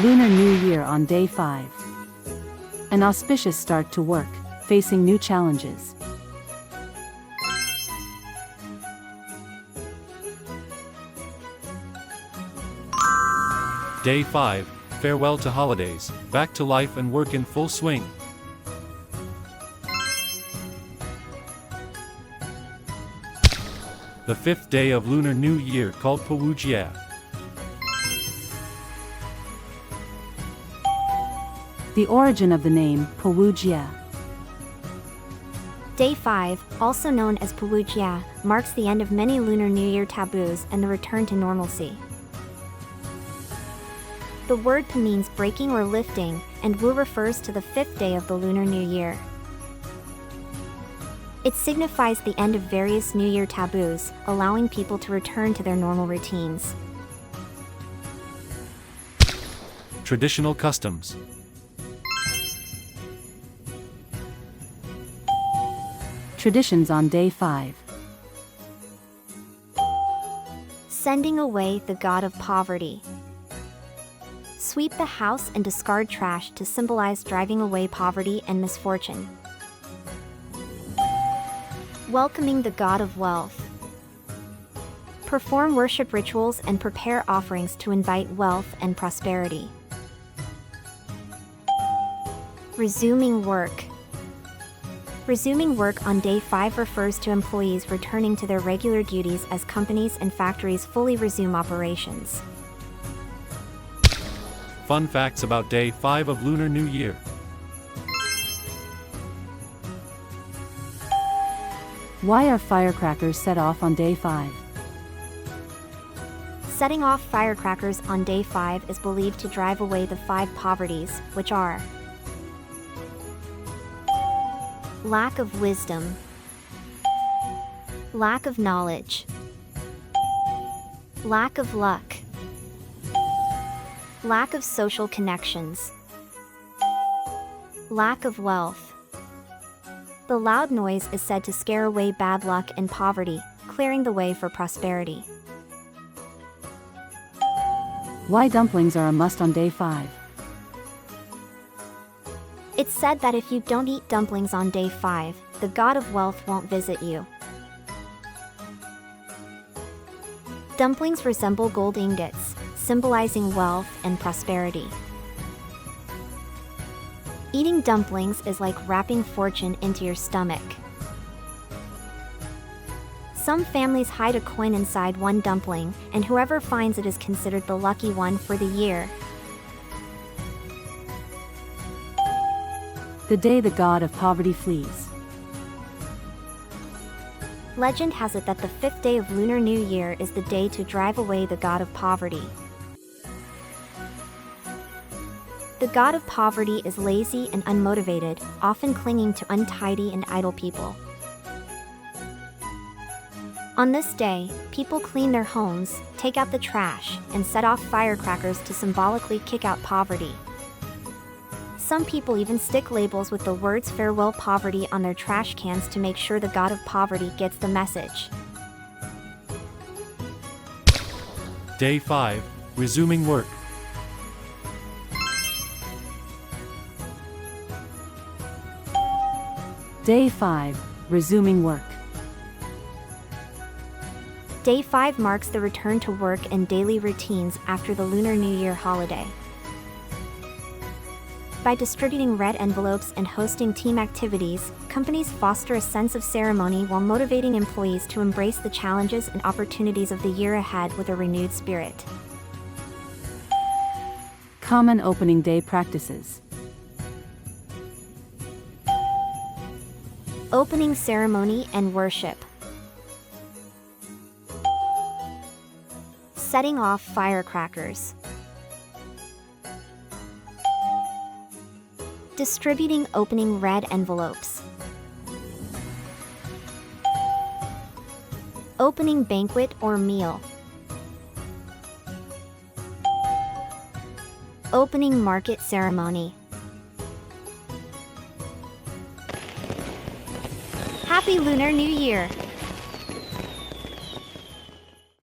Lunar New Year on day 5. An auspicious start to work, facing new challenges. Day 5, farewell to holidays, back to life and work in full swing. The 5th day of Lunar New Year called Pawujia. The origin of the name, Pawujia. Day 5, also known as Pawujia, marks the end of many Lunar New Year taboos and the return to normalcy. The word Pa means breaking or lifting, and Wu refers to the 5th day of the Lunar New Year. It signifies the end of various New Year taboos, allowing people to return to their normal routines. Traditional customs. Traditions on day 5. Sending away the god of poverty. Sweep the house and discard trash to symbolize driving away poverty and misfortune. Welcoming the god of wealth. Perform worship rituals and prepare offerings to invite wealth and prosperity. Resuming work. Resuming work on day 5 refers to employees returning to their regular duties as companies and factories fully resume operations. Fun facts about day 5 of Lunar New Year. Why are firecrackers set off on day 5? Setting off firecrackers on day 5 is believed to drive away the 5 poverties, which are lack of wisdom, lack of knowledge, lack of luck, lack of social connections, lack of wealth. The loud noise is said to scare away bad luck and poverty, clearing the way for prosperity. Why dumplings are a must on day 5? It's said that if you don't eat dumplings on day 5, the god of wealth won't visit you. Dumplings resemble gold ingots, symbolizing wealth and prosperity. Eating dumplings is like wrapping fortune into your stomach. Some families hide a coin inside one dumpling, and whoever finds it is considered the lucky one for the year. The day the god of poverty flees. Legend has it that the 5th day of Lunar New Year is the day to drive away the god of poverty. The god of poverty is lazy and unmotivated, often clinging to untidy and idle people. On this day, people clean their homes, take out the trash, and set off firecrackers to symbolically kick out poverty. Some people even stick labels with the words "Farewell Poverty" on their trash cans to make sure the god of poverty gets the message. Day 5, resuming work. Day 5, resuming work. Day 5 marks the return to work and daily routines after the Lunar New Year holiday. By distributing red envelopes and hosting team activities, companies foster a sense of ceremony while motivating employees to embrace the challenges and opportunities of the year ahead with a renewed spirit. Common opening day practices. Opening ceremony and worship. Setting off firecrackers. Distributing opening red envelopes. Opening banquet or meal. Opening market ceremony. Happy Lunar New Year!